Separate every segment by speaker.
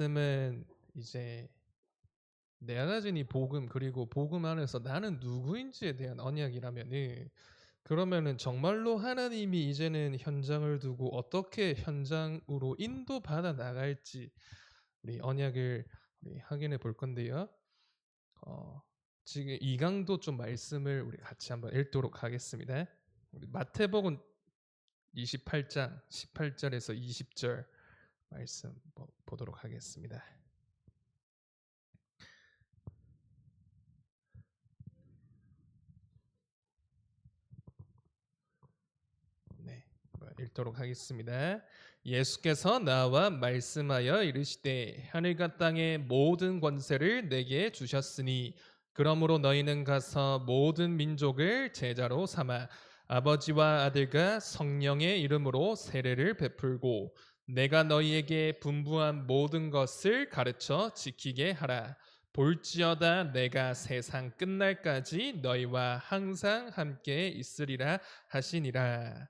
Speaker 1: 말씀은 이제 내가 가진 이 복음 그리고 복음 안에서 나는 누구인지에 대한 언약이라면은 그러면은 정말로 하나님이 이제는 현장을 두고 어떻게 현장으로 인도받아 나갈지 우리 언약을 우리 확인해 볼 건데요. 어, 지금 이강도 좀 말씀을 우리 같이 한번 읽도록 하겠습니다. 우리 마태복음 28장 18절에서 20절 말씀 보도록 하겠습니다. 네, 읽도록 하겠습니다. 예수께서 나와 말씀하여 이르시되 하늘과 땅의 모든 권세를 내게 주셨으니 그러므로 너희는 가서 모든 민족을 제자로 삼아 아버지와 아들과 성령의 이름으로 세례를 베풀고 내가 너희에게 분부한 모든 것을 가르쳐 지키게 하라. 볼지어다 내가 세상 끝날까지 너희와 항상 함께 있으리라 하시니라.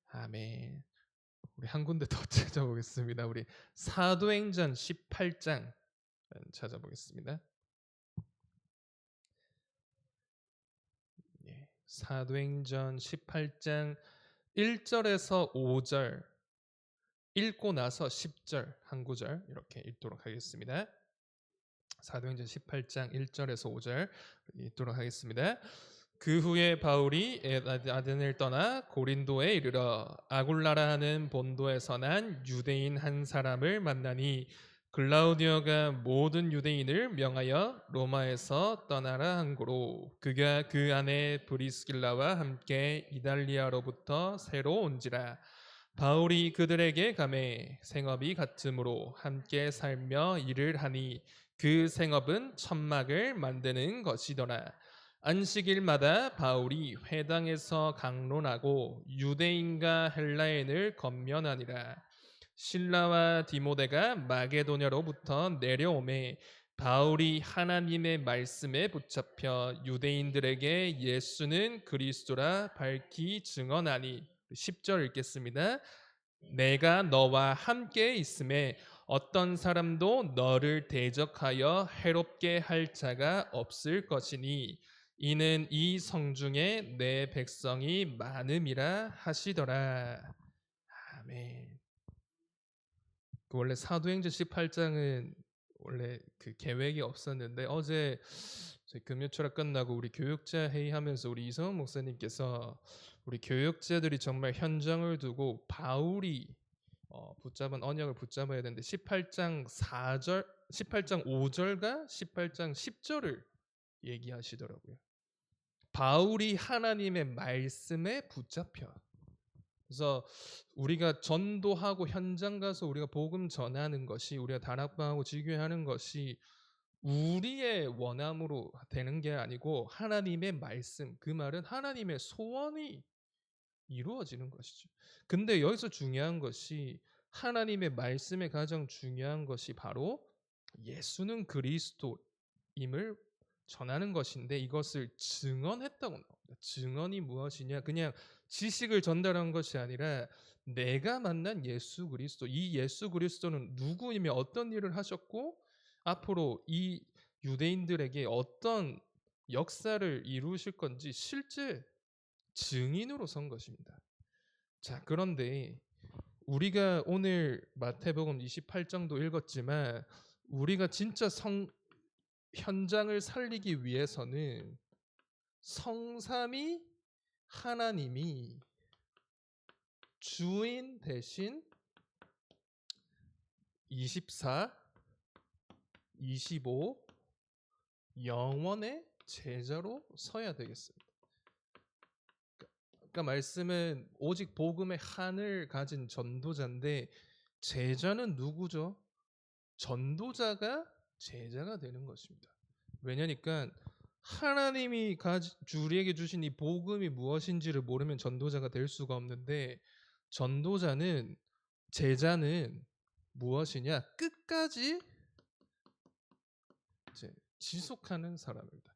Speaker 1: 아멘. 우리 한 군데 더 찾아보겠습니다. 우리 사도행전 18장 찾아보겠습니다. 예, 사도행전 18장 1절에서 5절 읽고 나서 10절 한 구절 이렇게 읽도록 하겠습니다. 사도행전 18장 1절에서 5절 읽도록 하겠습니다. 그 후에 바울이 아덴을 떠나 고린도에 이르러 아굴라라 하는 본도에서 난 유대인 한 사람을 만나니 글라우디오가 모든 유대인을 명하여 로마에서 떠나라 한 고로 그가 그 안에 브리스길라와 함께 이달리아로부터 새로 온지라. 바울이 그들에게 가매 생업이 같으므로 함께 살며 일을 하니 그 생업은 천막을 만드는 것이더라. 안식일마다 바울이 회당에서 강론하고 유대인과 헬라인을 건면하니라. 실라와 디모데가 마게도냐로부터 내려오매 바울이 하나님의 말씀에 붙잡혀 유대인들에게 예수는 그리스도라 밝히 증언하니 10절 읽겠습니다. 내가 너와 함께 있음에 어떤 사람도 너를 대적하여 해롭게 할 자가 없을 것이니 이는 이 성중에 내 백성이 많음이라 하시더라. 아멘. 원래 사도행전 18장은 원래 그 계획이 없었는데 어제 저희 금요철학 끝나고 우리 교육자 회의하면서 우리 이성훈 목사님께서 우리 교육자들이 정말 현장을 두고 바울이 붙잡은 언약을 붙잡아야 되는데 18장 4절, 18장 5절과 18장 10절을 얘기하시더라고요. 바울이 하나님의 말씀에 붙잡혀. 그래서 우리가 전도하고 현장 가서 우리가 복음 전하는 것이 우리가 다락방하고 지교하는 것이 우리의 원함으로 되는 게 아니고 하나님의 말씀, 그 말은 하나님의 소원이 이루어지는 것이죠. 근데 여기서 중요한 것이 하나님의 말씀에 가장 중요한 것이 바로 예수는 그리스도임을 전하는 것인데 이것을 증언했다고 나옵니다. 증언이 무엇이냐? 그냥 지식을 전달한 것이 아니라 내가 만난 예수 그리스도, 이 예수 그리스도는 누구이며 어떤 일을 하셨고 앞으로 이 유대인들에게 어떤 역사를 이루실 건지 실제 증인으로 선 것입니다. 자, 그런데 우리가 오늘 마태복음 28장도 읽었지만 우리가 진짜 현장을 살리기 위해서는 성삼위 하나님이 주인 대신 24, 25 영원의 제자로 서야 되겠습니다. 그러니까 말씀은 오직 복음의 한을 가진 전도자인데 제자는 누구죠? 전도자가 제자가 되는 것입니다. 왜냐니까 하나님이 우리에게 주신 이 복음이 무엇인지를 모르면 전도자가 될 수가 없는데 전도자는 제자는 무엇이냐? 끝까지 지속하는 사람입니다.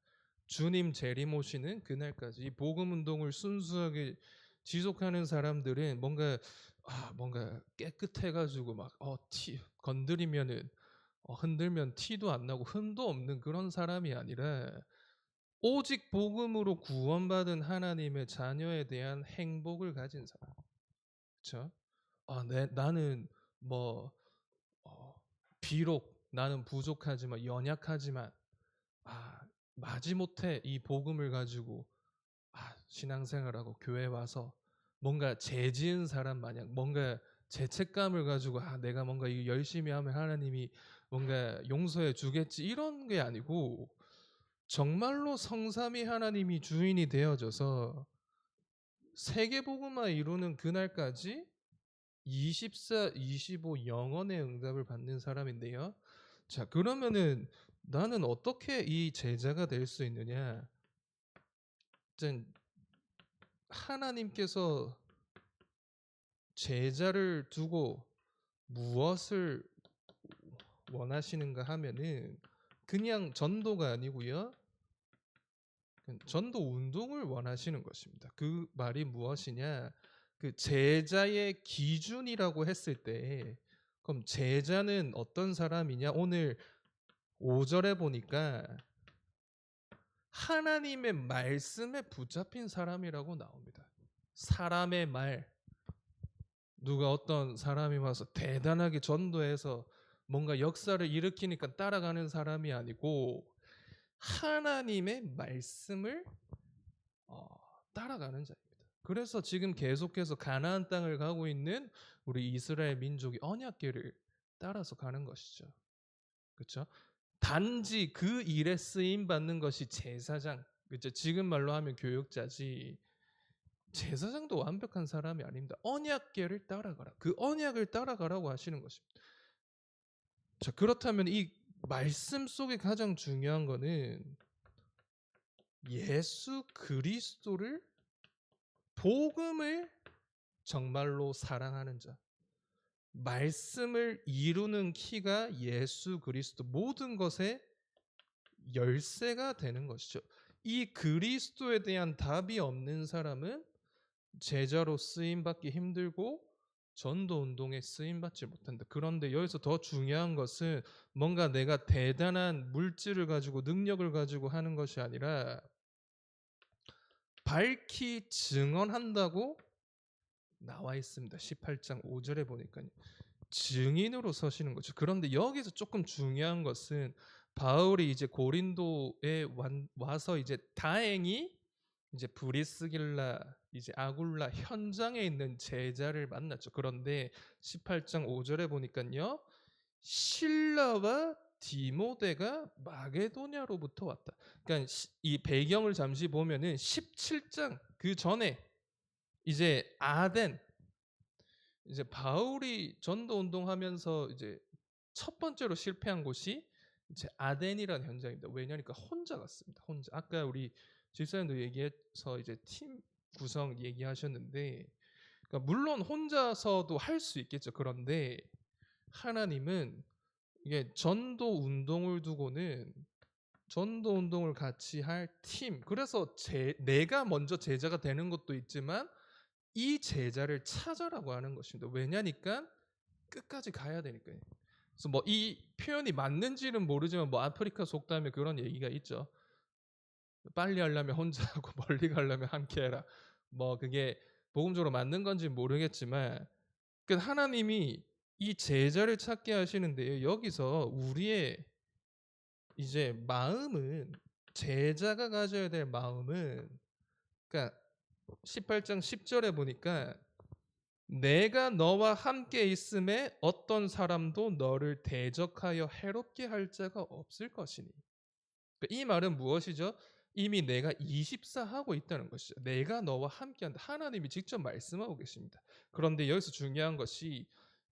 Speaker 1: 주님 재림오시는 그날까지 이 복음 운동을 순수하게 지속하는 사람들은 뭔가 깨끗해가지고 막 건드리면은 흔들면 티도 안 나고 흠도 없는 그런 사람이 아니라 오직 복음으로 구원받은 하나님의 자녀에 대한 행복을 가진 사람. 그렇죠? 나는 뭐 비록 나는 부족하지만 연약하지만 아 마지못해 이 복음을 가지고 신앙생활하고 교회 와서 뭔가 죄 지은 사람 마냥 뭔가 죄책감을 가지고 내가 뭔가 이거 열심히 하면 하나님이 뭔가 용서해 주겠지 이런 게 아니고 정말로 성삼위 하나님이 주인이 되어져서 세계복음화 이루는 그날까지 24, 25 영원의 응답을 받는 사람인데요. 자, 그러면은 나는 어떻게 이 제자가 될 수 있느냐? 일단 하나님께서 제자를 두고 무엇을 원하시는가 하면은 그냥 전도가 아니고요. 전도 운동을 원하시는 것입니다. 그 말이 무엇이냐? 그 제자의 기준이라고 했을 때 그럼 제자는 어떤 사람이냐? 오늘 5절에 보니까 하나님의 말씀에 붙잡힌 사람이라고 나옵니다. 사람의 말, 누가 어떤 사람이 와서 대단하게 전도해서 뭔가 역사를 일으키니까 따라가는 사람이 아니고 하나님의 말씀을 따라가는 자입니다. 그래서 지금 계속해서 가나안 땅을 가고 있는 우리 이스라엘 민족이 언약궤를 따라서 가는 것이죠. 그렇죠? 단지 그 일에 쓰임 받는 것이 제사장, 그렇죠? 지금 말로 하면 교육자지. 제사장도 완벽한 사람이 아닙니다. 언약궤를 따라가라. 그 언약을 따라가라고 하시는 것입니다. 자, 그렇다면 이 말씀 속에 가장 중요한 거는 예수 그리스도를 복음을 정말로 사랑하는 자. 말씀을 이루는 키가 예수 그리스도 모든 것의 열쇠가 되는 것이죠. 이 그리스도에 대한 답이 없는 사람은 제자로 쓰임 받기 힘들고 전도 운동에 쓰임 받지 못한다. 그런데 여기서 더 중요한 것은 뭔가 내가 대단한 물질을 가지고 능력을 가지고 하는 것이 아니라 밝히 증언한다고 나와 있습니다. 18장 5절에 보니까요. 증인으로 서시는 거죠. 그런데 여기서 조금 중요한 것은 바울이 이제 고린도에 와서 이제 다행히 이제 브리스길라 이제 아굴라 현장에 있는 제자를 만났죠. 그런데 18장 5절에 보니까요. 실라와 디모데가 마게도냐로부터 왔다. 그러니까 이 배경을 잠시 보면은 17장 그 전에 이제 아덴 이제 바울이 전도 운동하면서 이제 첫 번째로 실패한 곳이 이제 아덴이라는 현장입니다. 왜냐니까 혼자 갔습니다. 혼자. 아까 우리 집사님도 얘기해서 이제 팀 구성 얘기하셨는데, 그러니까 물론 혼자서도 할 수 있겠죠. 그런데 하나님은 이게 전도 운동을 두고는 전도 운동을 같이 할 팀. 그래서 내가 먼저 제자가 되는 것도 있지만 이 제자를 찾아라고 하는 것입니다. 왜냐니까 끝까지 가야 되니까요. 그래서 뭐 이 표현이 맞는지는 모르지만 뭐 아프리카 속담에 그런 얘기가 있죠. 빨리 하려면 혼자 하고 멀리 가려면 함께 해라. 뭐 그게 복음적으로 맞는 건지 모르겠지만 그 하나님이 이 제자를 찾게 하시는데요. 여기서 우리의 이제 마음은 제자가 가져야 될 마음은 그러니까 18장 10절에 보니까 내가 너와 함께 있음에 어떤 사람도 너를 대적하여 해롭게 할 자가 없을 것이니. 이 말은 무엇이죠? 이미 내가 24하고 있다는 것이죠. 내가 너와 함께한다. 하나님이 직접 말씀하고 계십니다. 그런데 여기서 중요한 것이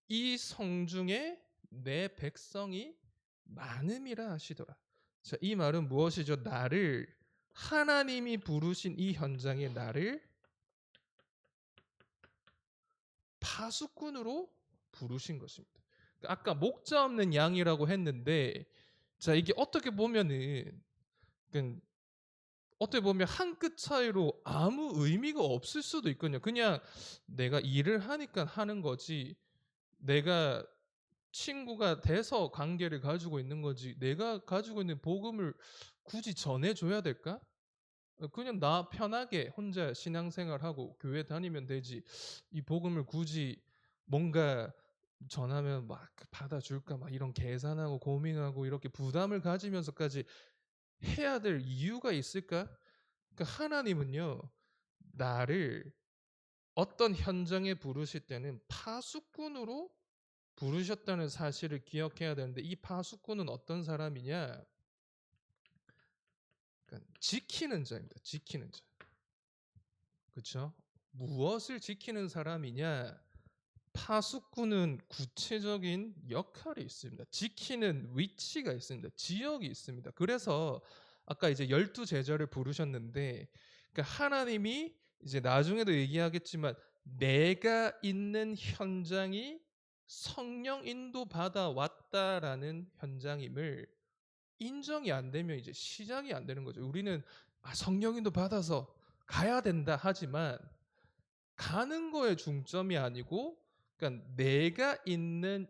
Speaker 1: 이 성중에 내 백성이 많음이라 하시더라. 자, 이 말은 무엇이죠? 나를 하나님이 부르신 이 현장에 나를 파수꾼으로 부르신 것입니다. 아까 목자 없는 양이라고 했는데, 자 이게 어떻게 보면은 어떻게 보면 한 끗 차이로 아무 의미가 없을 수도 있거든요. 그냥 내가 일을 하니까 하는 거지. 내가 친구가 돼서 관계를 가지고 있는 거지 내가 가지고 있는 복음을 굳이 전해줘야 될까? 그냥 나 편하게 혼자 신앙생활하고 교회 다니면 되지 이 복음을 굳이 뭔가 전하면 막 받아줄까 막 이런 계산하고 고민하고 이렇게 부담을 가지면서까지 해야 될 이유가 있을까? 그러니까 하나님은요 나를 어떤 현장에 부르실 때는 파수꾼으로 부르셨다는 사실을 기억해야 되는데 이 파수꾼은 어떤 사람이냐? 그러니까 지키는 자입니다. 지키는 자. 그렇죠? 무엇을 지키는 사람이냐? 파수꾼은 구체적인 역할이 있습니다. 지키는 위치가 있습니다. 지역이 있습니다. 그래서 아까 이제 12제자를 부르셨는데 그러니까 하나님이 이제 나중에도 얘기하겠지만 내가 있는 현장이 성령 인도 받아 왔다라는 현장임을 인정이 안 되면 이제 시작이 안 되는 거죠. 우리는 성령 인도 받아서 가야 된다 하지만 가는 거에 중점이 아니고 그러니까 내가 있는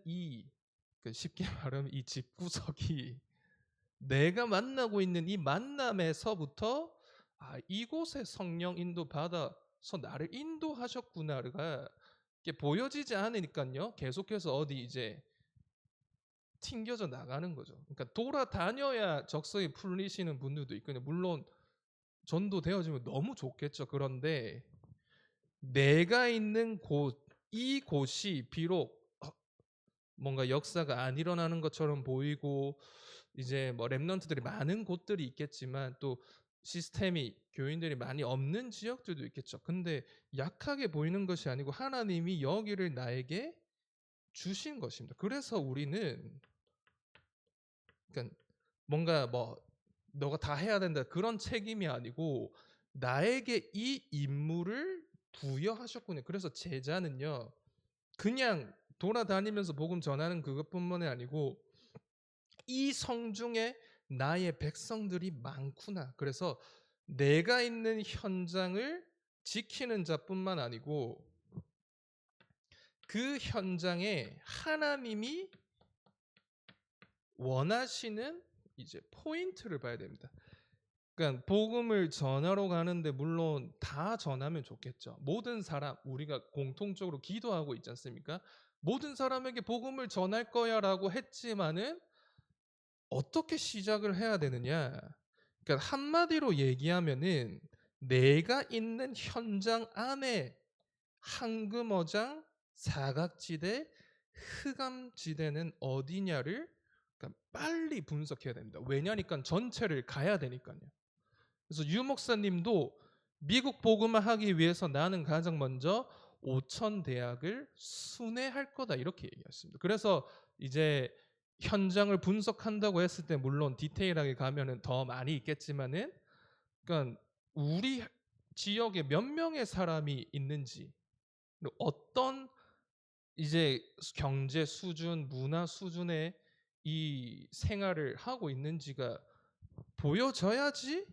Speaker 1: 쉽게 말하면 이 집구석이 내가 만나고 있는 이 만남에서부터 이곳에 성령 인도 받아서 나를 인도하셨구나가 보여지지 않으니까요. 계속해서 어디 이제 튕겨져 나가는 거죠. 그러니까 돌아다녀야 적성이 풀리시는 분들도 있거든요. 물론 전도 되어지면 너무 좋겠죠. 그런데 내가 있는 이곳이 비록 뭔가 역사가 안 일어나는 것처럼 보이고 이제 뭐 렘넌트들이 많은 곳들이 있겠지만 또 시스템이 교인들이 많이 없는 지역들도 있겠죠. 근데 약하게 보이는 것이 아니고 하나님이 여기를 나에게 주신 것입니다. 그래서 우리는 그러니까 뭔가 뭐 너가 다 해야 된다 그런 책임이 아니고 나에게 이 임무를 부여하셨군요. 그래서 제자는요. 그냥 돌아다니면서 복음 전하는 그것뿐만이 아니고 이 성중에 나의 백성들이 많구나. 그래서 내가 있는 현장을 지키는 자뿐만 아니고 그 현장에 하나님이 원하시는 이제 포인트를 봐야 됩니다. 그러니까 복음을 전하러 가는데 물론 다 전하면 좋겠죠. 모든 사람 우리가 공통적으로 기도하고 있지 않습니까? 모든 사람에게 복음을 전할 거야라고 했지만은 어떻게 시작을 해야 되느냐? 그러니까 한마디로 얘기하면은 내가 있는 현장 안에 황금어장, 사각지대, 흑암지대는 어디냐를 그러니까 빨리 분석해야 됩니다. 왜냐니까 전체를 가야 되니까요. 그래서 유 목사님도 미국 복음화 하기 위해서 나는 가장 먼저 5천 대학을 순회할 거다 이렇게 얘기했습니다. 그래서 이제 현장을 분석한다고 했을 때 물론 디테일하게 가면은 더 많이 있겠지만은 그러니까 우리 지역에 몇 명의 사람이 있는지 어떤 이제 경제 수준, 문화 수준의 이 생활을 하고 있는지가 보여져야지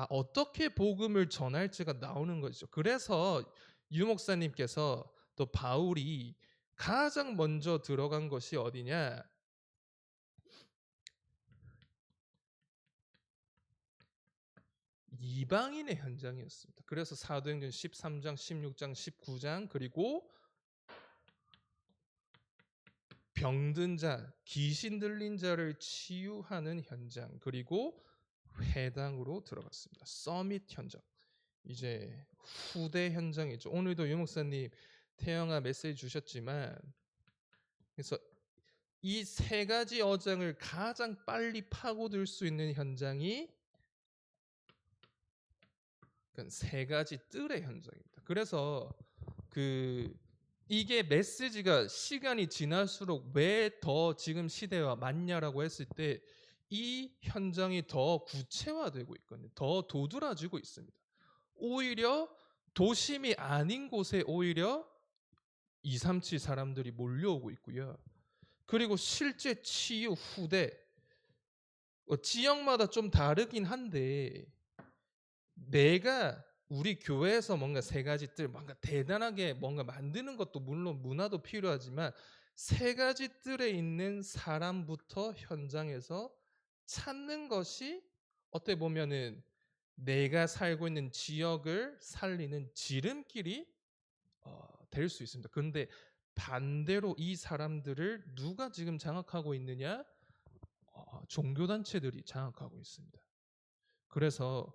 Speaker 1: 어떻게 복음을 전할지가 나오는 거죠. 그래서 유 목사님께서 또 바울이 가장 먼저 들어간 것이 어디냐? 이방인의 현장이었습니다. 그래서 사도행전 13장, 16장, 19장 그리고 병든 자, 귀신 들린 자를 치유하는 현장 그리고 회당으로 들어갔습니다. 서밋 현장. 이제 후대 현장이죠. 오늘도 유 목사님 태영아 메시지 주셨지만 그래서 이 세 가지 어장을 가장 빨리 파고들 수 있는 현장이 세 가지 뜰의 현장입니다. 그래서 이게 메시지가 시간이 지날수록 왜 더 지금 시대와 맞냐라고 했을 때 이 현장이 더 구체화되고 있거든요. 더 도드라지고 있습니다. 오히려 도심이 아닌 곳에 오히려 237 사람들이 몰려오고 있고요. 그리고 실제 치유 후대 지역마다 좀 다르긴 한데 내가 우리 교회에서 뭔가 세 가지 뜰 뭔가 대단하게 뭔가 만드는 것도 물론 문화도 필요하지만 세 가지 뜰에 있는 사람부터 현장에서 찾는 것이 어떻게 보면은 내가 살고 있는 지역을 살리는 지름길이 될 수 있습니다. 그런데 반대로 이 사람들을 누가 지금 장악하고 있느냐? 종교 단체들이 장악하고 있습니다. 그래서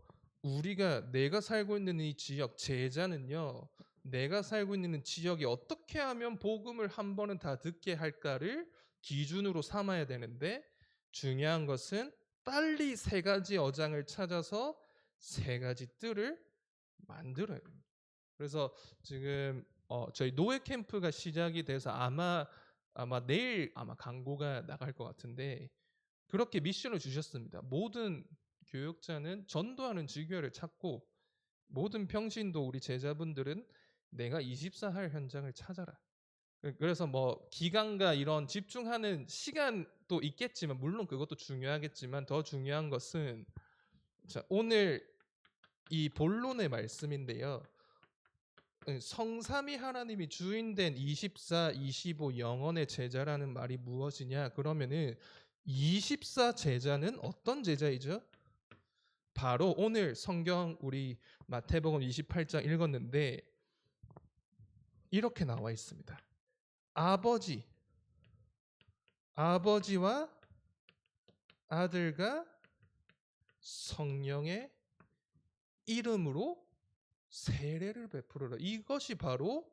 Speaker 1: 내가 살고 있는 이 지역 제자는요. 내가 살고 있는 지역이 어떻게 하면 복음을 한 번은 다 듣게 할까를 기준으로 삼아야 되는데 중요한 것은 빨리 세 가지 어장을 찾아서 세 가지 뜰을 만들어야 됩니다. 그래서 지금 저희 노예 캠프가 시작이 돼서 아마 내일 아마 광고가 나갈 것 같은데 그렇게 미션을 주셨습니다. 모든 교육자는 전도하는 지교회를 찾고 모든 평신도 우리 제자분들은 내가 24할 현장을 찾아라. 그래서 뭐 기간과 이런 집중하는 시간도 있겠지만 물론 그것도 중요하겠지만 더 중요한 것은 자, 오늘 이 본론의 말씀인데요. 성삼위 하나님이 주인된 24, 25 영혼의 제자라는 말이 무엇이냐? 그러면은 24 제자는 어떤 제자이죠? 바로 오늘 성경 우리 마태복음 28장 읽었는데 이렇게 나와 있습니다. 아버지와 아들과 성령의 이름으로 세례를 베풀어라. 이것이 바로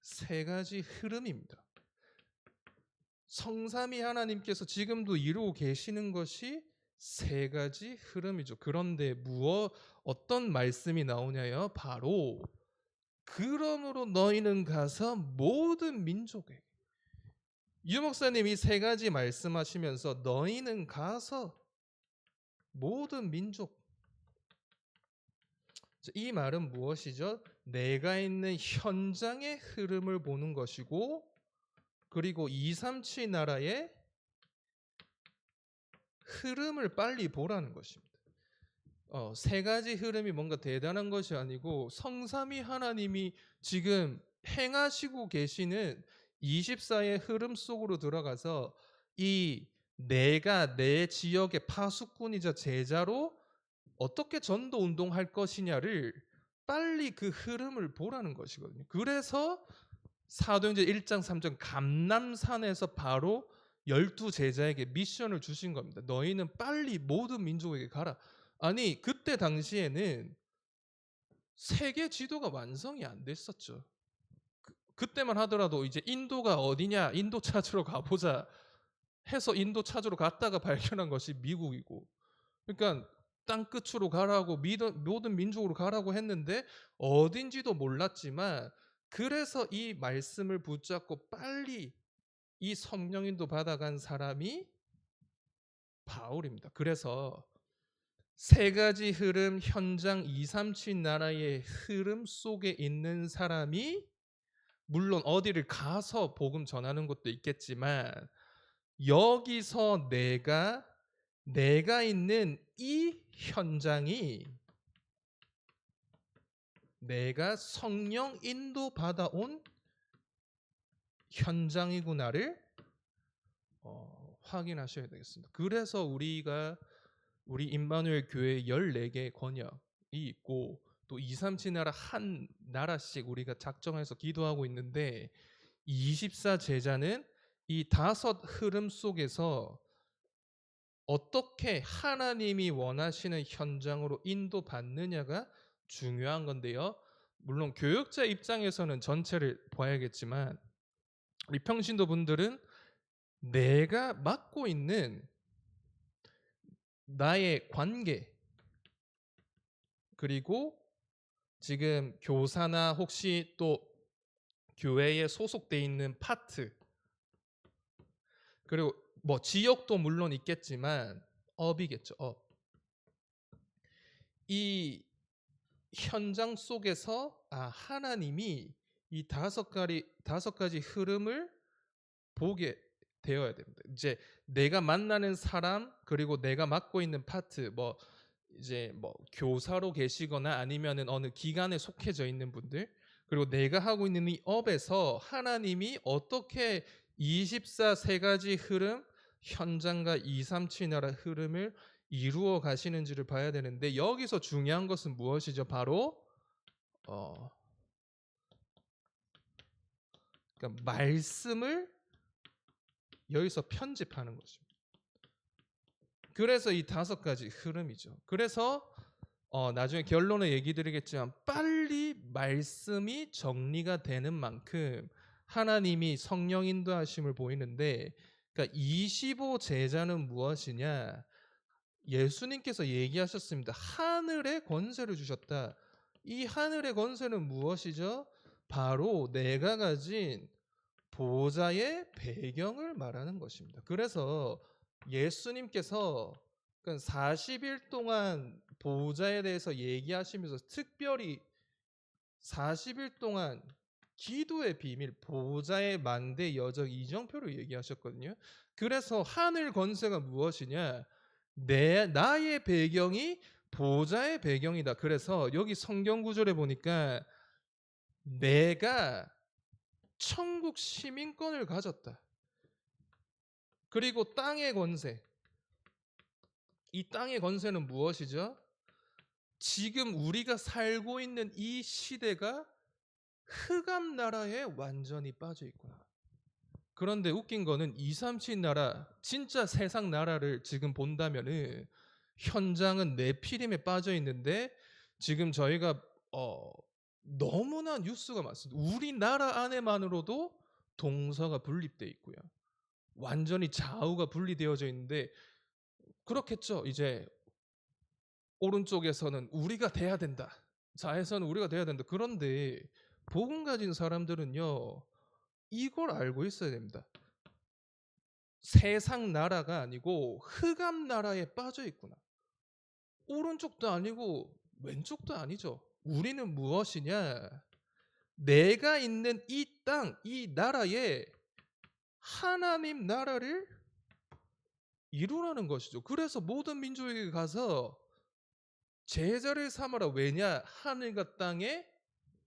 Speaker 1: 세 가지 흐름입니다. 성삼위 하나님께서 지금도 이루고 계시는 것이 세 가지 흐름이죠. 그런데 어떤 말씀이 나오냐요? 바로 그러므로 너희는 가서 모든 민족에 유 목사님이 세 가지 말씀하시면서 너희는 가서 모든 민족 이 말은 무엇이죠? 내가 있는 현장의 흐름을 보는 것이고 그리고 237 나라의 흐름을 빨리 보라는 것입니다. 세 가지 흐름이 뭔가 대단한 것이 아니고 성삼위 하나님이 지금 행하시고 계시는 24의 흐름 속으로 들어가서 이 내가 내 지역의 파수꾼이자 제자로 어떻게 전도 운동할 것이냐를 빨리 그 흐름을 보라는 것이거든요. 그래서 사도행전 1장 3장 감람산에서 바로 12제자에게 미션을 주신 겁니다. 너희는 빨리 모든 민족에게 가라. 아니 그때 당시에는 세계 지도가 완성이 안 됐었죠. 그때만 하더라도 이제 인도가 어디냐 인도 찾으러 가보자 해서 인도 찾으러 갔다가 발견한 것이 미국이고 그러니까 땅 끝으로 가라고 모든 민족으로 가라고 했는데 어딘지도 몰랐지만 그래서 이 말씀을 붙잡고 빨리 이 성령인도 받아간 사람이 바울입니다. 그래서 세 가지 흐름 현장 237 나라의 흐름 속에 있는 사람이 물론 어디를 가서 복음 전하는 것도 있겠지만 여기서 내가 있는 이 현장이 내가 성령 인도 받아온 현장이구나를 확인하셔야 되겠습니다. 그래서 우리 임마누엘 교회 14개 권역이 있고 또 237 나라 한 나라씩 우리가 작정해서 기도하고 있는데 24 제자는 이 5 흐름 속에서 어떻게 하나님이 원하시는 현장으로 인도받느냐가 중요한 건데요. 물론 교육자 입장에서는 전체를 봐야겠지만 우리 평신도 분들은 내가 맡고 있는 나의 관계 그리고 지금 교사나 혹시 또 교회에 소속돼 있는 파트 그리고 뭐 지역도 물론 있겠지만 업이겠죠. 이 현장 속에서 하나님이 이 5가지 흐름을 보게 되어야 됩니다. 이제 내가 만나는 사람 그리고 내가 맡고 있는 파트 이제 교사로 계시거나 아니면은 어느 기관에 속해져 있는 분들 그리고 내가 하고 있는 이 업에서 하나님이 어떻게 24 세 가지 흐름, 현장과 237 나라 흐름을 이루어 가시는지를 봐야 되는데 여기서 중요한 것은 무엇이죠? 바로 어 그러니까 말씀을 여기서 편집하는 것입니다. 그래서 이 5가지 흐름이죠. 그래서 나중에 결론을 얘기 드리겠지만 빨리 말씀이 정리가 되는 만큼 하나님이 성령 인도하심을 보이는데, 그러니까 25 제자는 무엇이냐? 예수님께서 얘기하셨습니다. 하늘의 권세를 주셨다. 이 하늘의 권세는 무엇이죠? 바로 내가 가진 보좌의 배경을 말하는 것입니다. 그래서 예수님께서 40일 동안 보좌에 대해서 얘기하시면서 특별히 40일 동안 기도의 비밀, 보좌의 망대 여정 이정표를 얘기하셨거든요. 그래서 하늘 권세가 무엇이냐? 나의 배경이 보좌의 배경이다. 그래서 여기 성경 구절에 보니까 내가 천국 시민권을 가졌다. 그리고 땅의 권세. 이 땅의 권세는 무엇이죠? 지금 우리가 살고 있는 이 시대가 흑암 나라에 완전히 빠져 있구나. 그런데 웃긴 거는 237 나라, 진짜 세상 나라를 지금 본다면은 현장은 네피림에 빠져 있는데 지금 저희가 너무나 뉴스가 많습니다. 우리나라 안에만으로도 동서가 분립돼 있고요. 완전히 좌우가 분리되어져 있는데 그렇겠죠. 이제 오른쪽에서는 우리가 돼야 된다. 좌에서는 우리가 돼야 된다. 그런데 복음 가진 사람들은요. 이걸 알고 있어야 됩니다. 세상 나라가 아니고 흑암 나라에 빠져 있구나. 오른쪽도 아니고 왼쪽도 아니죠. 우리는 무엇이냐? 내가 있는 이 땅, 이 나라에 하나님 나라를 이루라는 것이죠. 그래서 모든 민족에게 가서 제자를 삼아라. 왜냐? 하늘과 땅의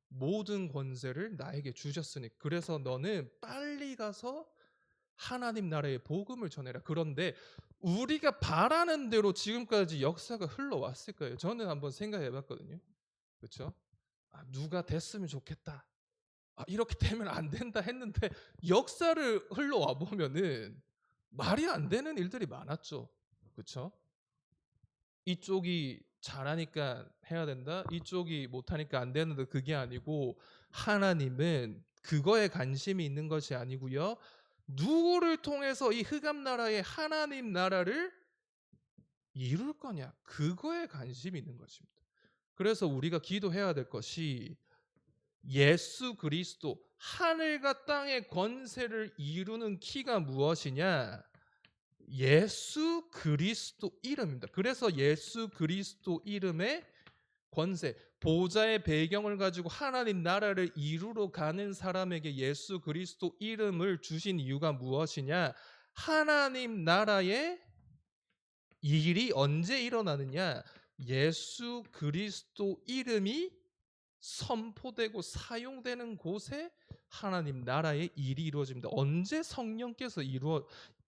Speaker 1: 모든 권세를 나에게 주셨으니. 그래서 너는 빨리 가서 하나님 나라의 복음을 전해라. 그런데 우리가 바라는 대로 지금까지 역사가 흘러왔을까요? 저는 한번 생각해 봤거든요. 그렇죠? 누가 됐으면 좋겠다. 이렇게 되면 안 된다 했는데 역사를 흘러와 보면은 말이 안 되는 일들이 많았죠. 그렇죠? 이쪽이 잘하니까 해야 된다. 이쪽이 못하니까 안 되는데 그게 아니고 하나님은 그거에 관심이 있는 것이 아니고요. 누구를 통해서 이 흑암 나라의 하나님 나라를 이룰 거냐? 그거에 관심이 있는 것입니다. 그래서 우리가 기도해야 될 것이 예수 그리스도 하늘과 땅의 권세를 이루는 키가 무엇이냐? 예수 그리스도 이름입니다. 그래서 예수 그리스도 이름의 권세, 보좌의 배경을 가지고 하나님 나라를 이루러 가는 사람에게 예수 그리스도 이름을 주신 이유가 무엇이냐? 하나님 나라의 일이 언제 일어나느냐? 예수 그리스도 이름이 선포되고 사용되는 곳에 하나님 나라의 일이 이루어집니다. 언제 성령께서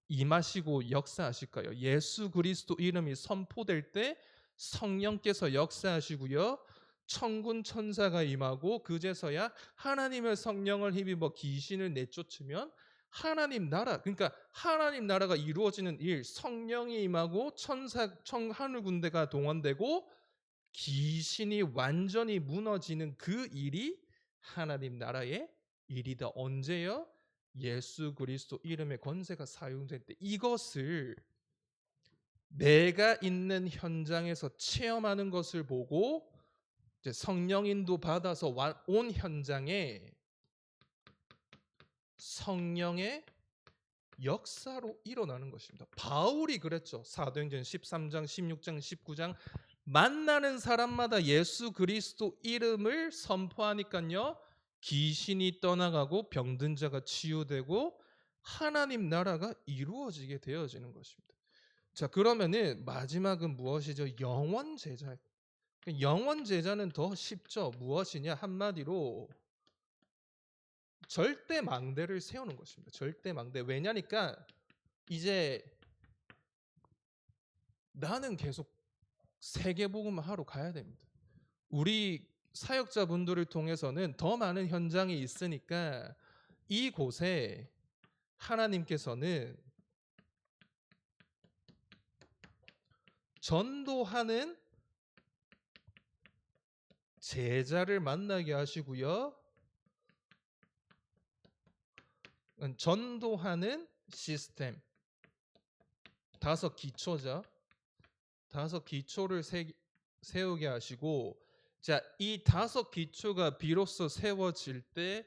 Speaker 1: 임하시고 역사하실까요? 예수 그리스도 이름이 선포될 때 성령께서 역사하시고요. 천군 천사가 임하고 그제서야 하나님의 성령을 힘입어 귀신을 내쫓으면 하나님 나라, 그러니까 하나님 나라가 이루어지는 일, 성령이 임하고 하늘 군대가 동원되고 귀신이 완전히 무너지는 그 일이 하나님 나라의 일이다. 언제요? 예수 그리스도 이름의 권세가 사용될 때. 이것을 내가 있는 현장에서 체험하는 것을 보고 이제 성령인도 받아서 온 현장에 성령의 역사로 일어나는 것입니다. 바울이 그랬죠. 사도행전 13장, 16장, 19장 만나는 사람마다 예수 그리스도 이름을 선포하니까요. 귀신이 떠나가고 병든 자가 치유되고 하나님 나라가 이루어지게 되어지는 것입니다. 자, 그러면은 마지막은 무엇이죠? 영원 제자. 영원 제자는 더 쉽죠. 무엇이냐? 한마디로 절대 망대를 세우는 것입니다. 절대 망대. 왜냐니까 이제 나는 계속 세계복음을 하러 가야 됩니다. 우리 사역자분들을 통해서는 더 많은 현장이 있으니까 이곳에 하나님께서는 전도하는 제자를 만나게 하시고요. 전도하는 시스템. 5기초죠. 5기초를 세우게 하시고, 자, 이 5기초가 비로소 세워질 때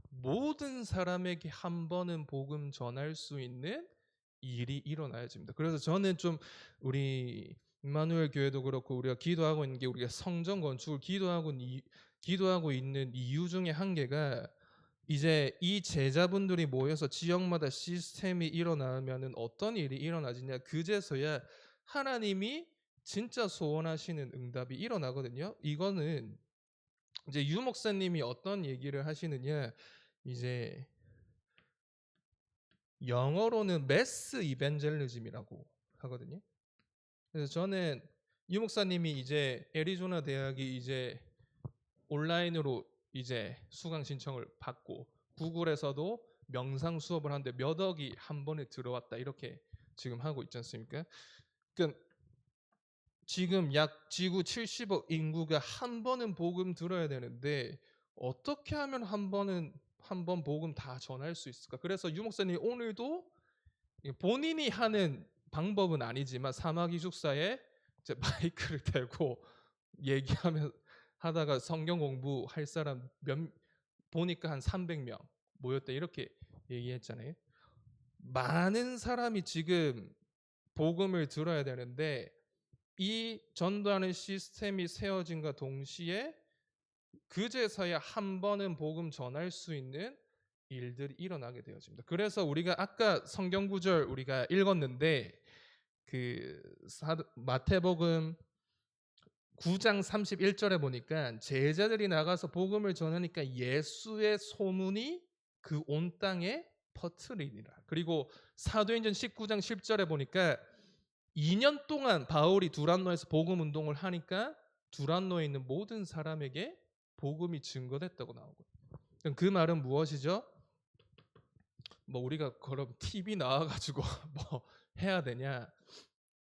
Speaker 1: 모든 사람에게 한 번은 복음 전할 수 있는 일이 일어나야집니다. 그래서 저는 좀 우리 임마누엘 교회도 그렇고 우리가 기도하고 있는 게 우리가 성전 건축을 기도하고 있는 이유 중에 한 개가 이제 이 제자분들이 모여서 지역마다 시스템이 일어나면은 어떤 일이 일어나지냐, 그제서야 하나님이 진짜 소원하시는 응답이 일어나거든요. 이거는 이제 유 목사님이 어떤 얘기를 하시느냐, 이제 영어로는 매스 이벤젤리즘이라고 하거든요. 그래서 저는 유 목사님이 이제 애리조나 대학이 이제 온라인으로 이제 수강 신청을 받고 구글에서도 명상 수업을 하는데 몇 억이 한 번에 들어왔다 이렇게 지금 하고 있지 않습니까? 그러니까 지금 약 지구 70억 인구가 한 번은 복음 들어야 되는데 어떻게 하면 한 번 복음 다 전할 수 있을까? 그래서 유 목사님 오늘도 본인이 하는 방법은 아니지만 사마귀숙사에 이제 마이크를 대고 얘기하면 하다가 성경 공부할 사람 보니까 한 300명 모였다 이렇게 얘기했잖아요. 많은 사람이 지금 복음을 들어야 되는데 이 전도하는 시스템이 세워진과 동시에 그제서야 한 번은 복음 전할 수 있는 일들이 일어나게 되어집니다. 그래서 우리가 아까 성경 구절 우리가 읽었는데 그 마태복음 9장 31절에 보니까 제자들이 나가서 복음을 전하니까 예수의 소문이 그 온 땅에 퍼트리니라. 그리고 사도행전 19장 10절에 보니까 2년 동안 바울이 두란노에서 복음 운동을 하니까 두란노에 있는 모든 사람에게 복음이 증거됐다고 나오거든요. 그 말은 무엇이죠? 뭐 우리가 그럼 TV 나와가지고 뭐 해야 되냐?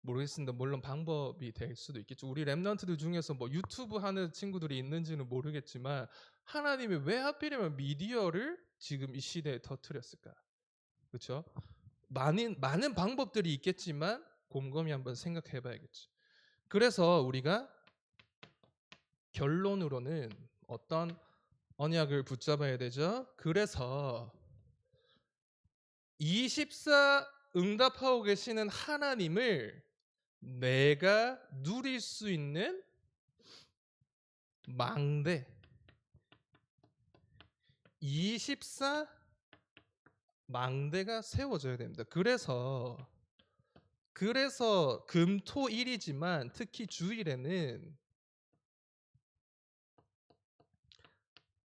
Speaker 1: 모르겠습니다. 물론 방법이 될 수도 있겠죠. 우리 랩런트들 중에서 뭐 유튜브 하는 친구들이 있는지는 모르겠지만 하나님이 왜 하필이면 미디어를 지금 이 시대에 터뜨렸을까? 그렇죠? 많은 방법들이 있겠지만 곰곰이 한번 생각해 봐야겠죠. 그래서 우리가 결론으로는 어떤 언약을 붙잡아야 되죠? 그래서 24 응답하고 계시는 하나님을 내가 누릴 수 있는 망대 24 망대가 세워져야 됩니다. 그래서 금토일이지만 특히 주일에는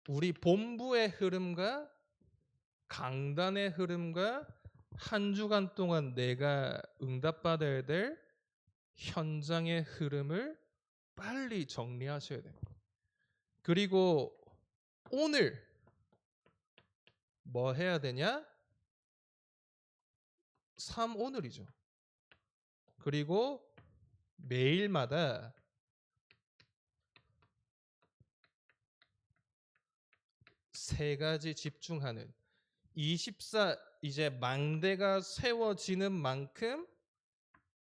Speaker 1: 우리 본부의 흐름과 강단의 흐름과 한 주간 동안 내가 응답받아야 될 현장의 흐름을 빨리 정리하셔야 됩니다. 그리고 오늘 뭐 해야 되냐? 오늘이죠. 그리고 매일마다 세 가지 집중하는 24 이제 망대가 세워지는 만큼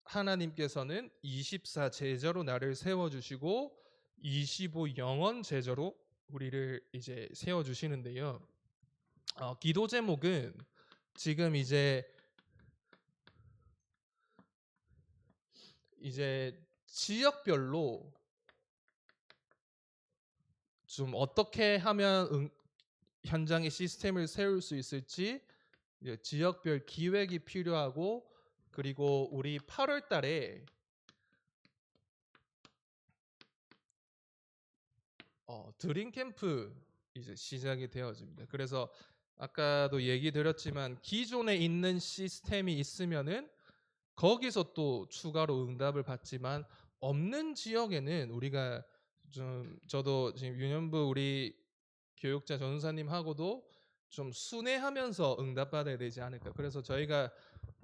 Speaker 1: 하나님께서는 24 제자로 나를 세워주시고 25 영원 제자로 우리를 이제 세워주시는데요. 기도 제목은 지금 이제 지역별로 좀 어떻게 하면 현장의 시스템을 세울 수 있을지 지역별 기획이 필요하고, 그리고 우리 8월 달에 드림 캠프 이제 시작이 되어집니다. 그래서 아까도 얘기 드렸지만 기존에 있는 시스템이 있으면은 거기서 또 추가로 응답을 받지만 없는 지역에는 우리가 좀 저도 지금 유년부 우리 교육자 전사님하고도 좀 순회하면서 응답받아야 되지 않을까. 그래서 저희가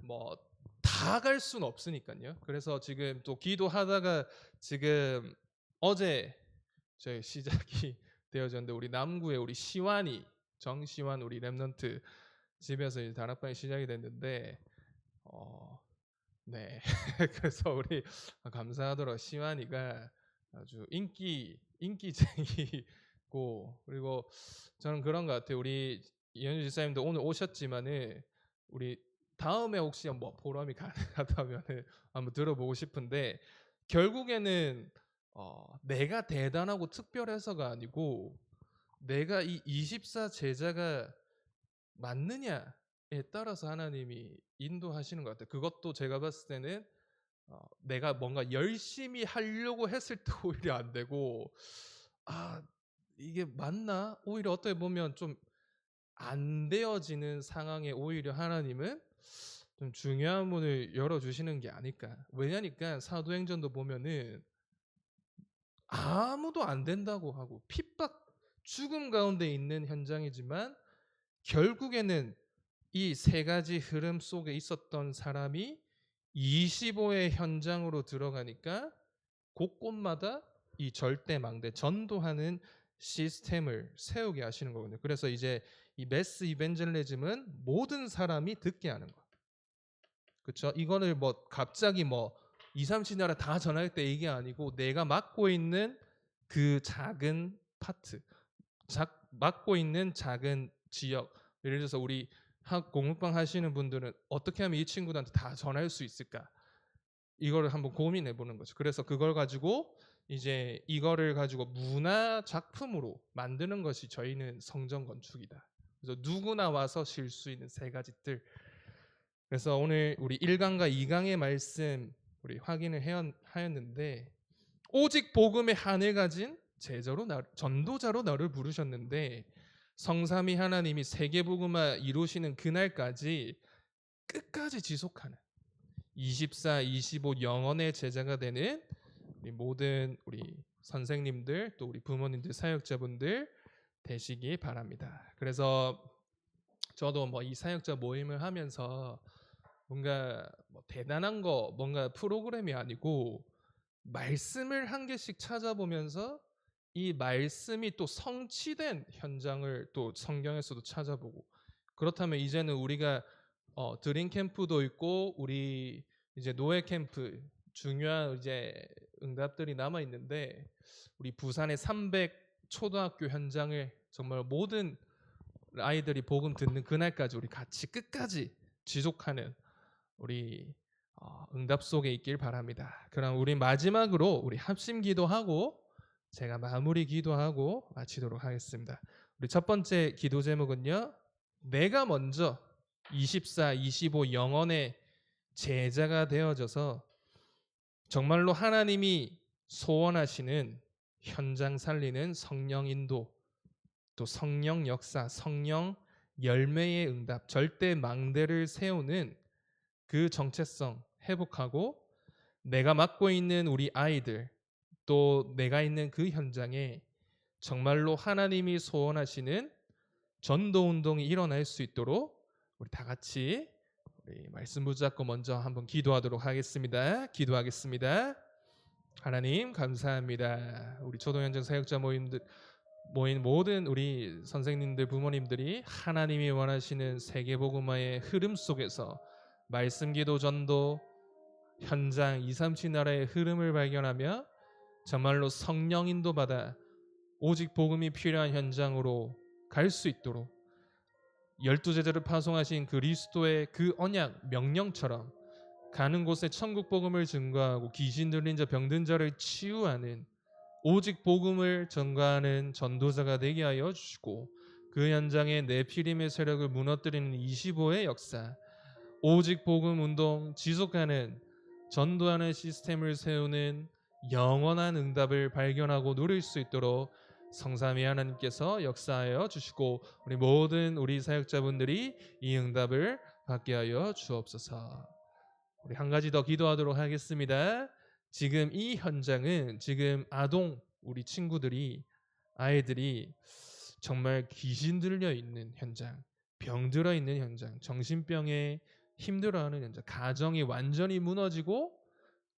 Speaker 1: 뭐 다 갈 수는 없으니까요. 그래서 지금 또 기도하다가 지금 어제 저희 시작이 되어졌는데 우리 남구에 우리 시완이 정시완 우리 랩넌트 집에서 이제 다락방이 시작이 됐는데 네 그래서 우리 감사하도록 시완이가 아주 인기쟁이고 그리고 저는 그런 것 같아요. 우리 이현주 지사님도 오늘 오셨지만은 우리 다음에 혹시 뭐 포럼이 가능하다면은 한번 들어보고 싶은데 결국에는 내가 대단하고 특별해서가 아니고 내가 이 24 제자가 맞느냐에 따라서 하나님이 인도하시는 것 같아요. 그것도 제가 봤을 때는 내가 뭔가 열심히 하려고 했을 때 오히려 안 되고 이게 맞나? 오히려 어떻게 보면 좀 안 되어지는 상황에 오히려 하나님은 좀 중요한 문을 열어주시는 게 아닐까. 왜냐니까 사도행전도 보면은 아무도 안 된다고 하고 핍박 죽음 가운데 있는 현장이지만 결국에는 이 세 가지 흐름 속에 있었던 사람이 25의 현장으로 들어가니까 곳곳마다 이 절대망대 전도하는 시스템을 세우게 하시는 거거든요. 그래서 이제 이 매스 이벤젤리즘은 모든 사람이 듣게 하는 거. 그렇죠? 이거를 뭐 갑자기 뭐 2, 3치 나라 다 전할 때 이게 아니고 내가 맡고 있는 그 작은 파트, 맡고 있는 작은 지역. 예를 들어서 우리 공부방 하시는 분들은 어떻게 하면 이 친구들한테 다 전할 수 있을까? 이거를 한번 고민해 보는 거죠. 그래서 그걸 가지고 이제 이거를 가지고 문화 작품으로 만드는 것이 저희는 성전 건축이다. 그래서 누구나 와서 쉴 수 있는 세 가지 뜰. 그래서 오늘 우리 1강과 2강의 말씀 우리 확인을 하였는데 오직 복음의 한을 가진 전도자로 나를 부르셨는데 성삼위 하나님이 세계복음화 이루시는 그날까지 끝까지 지속하는 24, 25 영원의 제자가 되는 우리 모든 우리 선생님들 또 우리 부모님들 사역자분들 되시기 바랍니다. 그래서 저도 뭐 이 사역자 모임을 하면서 뭔가 뭐 대단한 거 뭔가 프로그램이 아니고 말씀을 한 개씩 찾아보면서 이 말씀이 또 성취된 현장을 또 성경에서도 찾아보고 그렇다면 이제는 우리가 드림 캠프도 있고 우리 이제 노예 캠프 중요한 이제 응답들이 남아 있는데 우리 부산의 300 초등학교 현장을 정말 모든 아이들이 복음 듣는 그날까지 우리 같이 끝까지 지속하는 우리 응답 속에 있길 바랍니다. 그럼 우리 마지막으로 우리 합심 기도하고 제가 마무리 기도하고 마치도록 하겠습니다. 우리 첫 번째 기도 제목은요. 내가 먼저 24, 25 영원의 제자가 되어져서 정말로 하나님이 소원하시는 현장 살리는 성령 인도 또 성령 역사, 성령 열매의 응답, 절대 망대를 세우는 그 정체성 회복하고 내가 맡고 있는 우리 아이들 또 내가 있는 그 현장에 정말로 하나님이 소원하시는 전도 운동이 일어날 수 있도록 우리 다 같이 우리 말씀 붙잡고 먼저 한번 기도하도록 하겠습니다. 기도하겠습니다. 하나님 감사합니다. 우리 초등현장 사역자 모인 모든 우리 선생님들 부모님들이 하나님이 원하시는 세계복음화의 흐름 속에서 말씀 기도 전도 현장 2, 3치 나라의 흐름을 발견하며 정말로 성령 인도받아 오직 복음이 필요한 현장으로 갈 수 있도록 12제자를 파송하신 그리스도의 그 언약 명령처럼 가는 곳에 천국 복음을 증거하고 귀신 들린 자 병든 자를 치유하는 오직 복음을 전가하는 전도자가 되게 하여 주시고 그 현장에 네피림의 세력을 무너뜨리는 25의 역사 오직 복음 운동 지속하는 전도하는 시스템을 세우는 영원한 응답을 발견하고 누릴 수 있도록 성삼위 하나님께서 역사하여 주시고 우리 모든 우리 사역자분들이 이 응답을 받게 하여 주옵소서. 우리 한 가지 더 기도하도록 하겠습니다. 지금 이 현장은 지금 우리 친구들이 아이들이 정말 귀신 들려 있는 현장, 병들어 있는 현장, 정신병에 힘들어하는 현장, 가정이 완전히 무너지고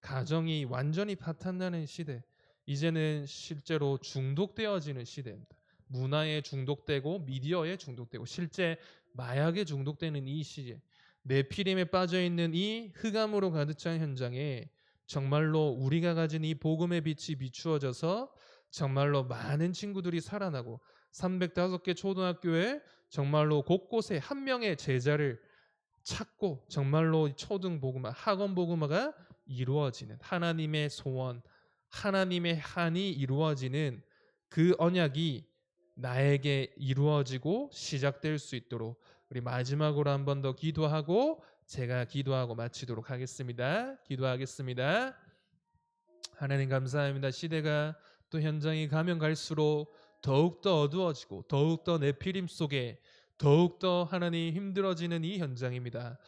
Speaker 1: 가정이 완전히 파탄나는 시대. 이제는 실제로 중독되어지는 시대입니다. 문화에 중독되고 미디어에 중독되고 실제 마약에 중독되는 이 시대. 네피림에 빠져 있는 이 흑암으로 가득 찬 현장에 정말로 우리가 가진 이 복음의 빛이 비추어져서 정말로 많은 친구들이 살아나고 305개 초등학교에 정말로 곳곳에 한 명의 제자를 찾고 정말로 초등 복음화, 학원 복음화가 이루어지는 하나님의 소원, 하나님의 한이 이루어지는 그 언약이 나에게 이루어지고 시작될 수 있도록 우리 마지막으로 한 번 더 기도하고 제가 기도하고 마치도록 하겠습니다. 기도하겠습니다. 하나님 감사합니다. 시대가 또 현장이 가면 갈수록 더욱더 어두워지고 더욱더 네피림 속에 더욱더 하나님 힘들어지는 이 현장입니다.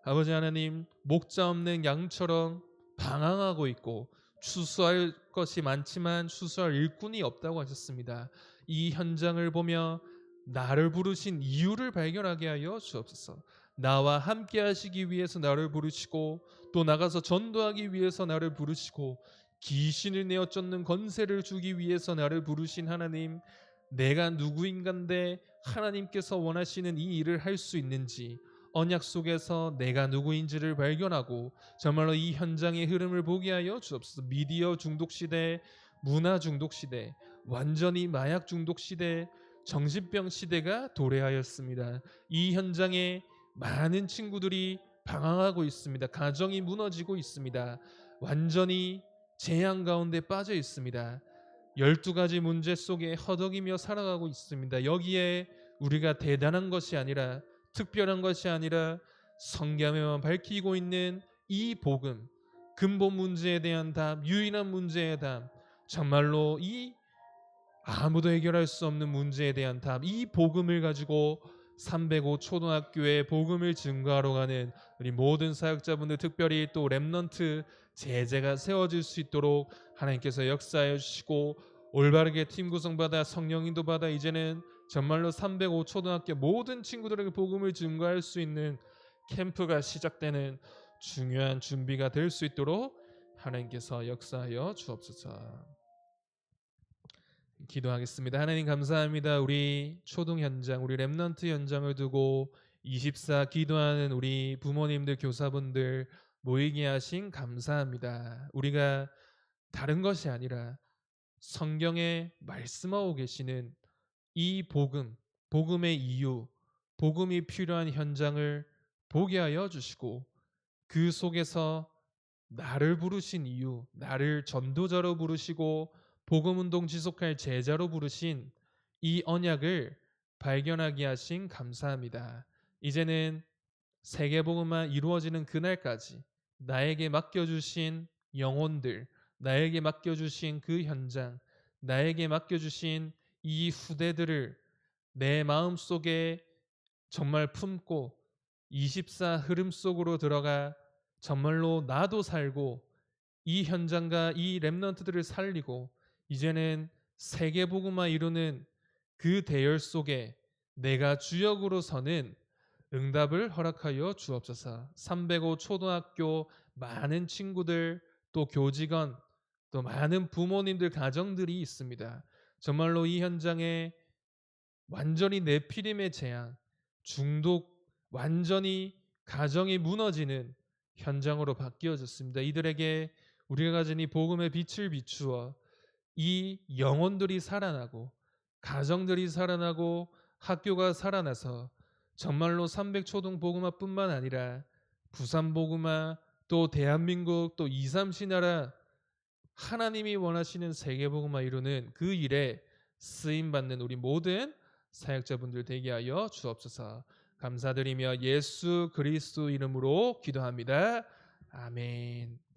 Speaker 1: 아버지 하나님, 목자 없는 양처럼 방황하고 있고 추수할 것이 많지만 추수할 일꾼이 없다고 하셨습니다. 이 현장을 보며 나를 부르신 이유를 발견하게 하여 주옵소서. 나와 함께 하시기 위해서 나를 부르시고 또 나가서 전도하기 위해서 나를 부르시고 귀신을 내어 쫓는 권세를 주기 위해서 나를 부르신 하나님, 내가 누구인가인데 하나님께서 원하시는 이 일을 할 수 있는지 언약 속에서 내가 누구인지를 발견하고 정말로 이 현장의 흐름을 보게 하여 주옵소서. 미디어 중독 시대, 문화 중독 시대, 완전히 마약 중독 시대, 정신병 시대가 도래하였습니다. 이 현장에 많은 친구들이 방황하고 있습니다. 가정이 무너지고 있습니다. 완전히 재앙 가운데 빠져 있습니다. 12가지 문제 속에 허덕이며 살아가고 있습니다. 여기에 우리가 대단한 것이 아니라 특별한 것이 아니라 성경에만 밝히고 있는 이 복음, 근본 문제에 대한 답, 유일한 문제의 답, 정말로 이 아무도 해결할 수 없는 문제에 대한 답, 이 복음을 가지고 305 초등학교에 복음을 증거하러 가는 우리 모든 사역자분들, 특별히 또 렘넌트 제재가 세워질 수 있도록 하나님께서 역사해 주시고 올바르게 팀 구성받아 성령 인도받아 이제는 정말로 305 초등학교 모든 친구들에게 복음을 증거할 수 있는 캠프가 시작되는 중요한 준비가 될 수 있도록 하나님께서 역사하여 주옵소서. 기도하겠습니다. 하나님 감사합니다. 우리 초등 현장, 우리 렘넌트 현장을 두고 24 기도하는 우리 부모님들, 교사분들 모이게 하신 감사합니다. 우리가 다른 것이 아니라 성경에 말씀하고 계시는 이 복음, 복음의 이유, 복음이 필요한 현장을 보게 하여 주시고 그 속에서 나를 부르신 이유, 나를 전도자로 부르시고 복음운동 지속할 제자로 부르신 이 언약을 발견하게 하신 감사합니다. 이제는 세계복음화 이루어지는 그날까지 나에게 맡겨주신 영혼들, 나에게 맡겨주신 그 현장, 나에게 맡겨주신 이 후대들을 내 마음속에 정말 품고 24 흐름 속으로 들어가 정말로 나도 살고 이 현장과 이 렘넌트들을 살리고 이제는 세계복음화 이루는 그 대열 속에 내가 주역으로 서는 응답을 허락하여 주옵소서. 305 초등학교 많은 친구들 또 교직원 또 많은 부모님들 가정들이 있습니다. 정말로 이 현장에 완전히 네피림의 재앙, 중독, 완전히 가정이 무너지는 현장으로 바뀌어졌습니다. 이들에게 우리가 가진 이 복음의 빛을 비추어 이 영혼들이 살아나고 가정들이 살아나고 학교가 살아나서 정말로 300초등 복음화뿐만 아니라 부산 복음화 또 대한민국 또 2, 3시 나라 하나님이 원하시는 세계 복음화 이루는 그 일에 쓰임 받는 우리 모든 사역자분들 되게 하여 주옵소서. 감사드리며 예수 그리스도 이름으로 기도합니다. 아멘.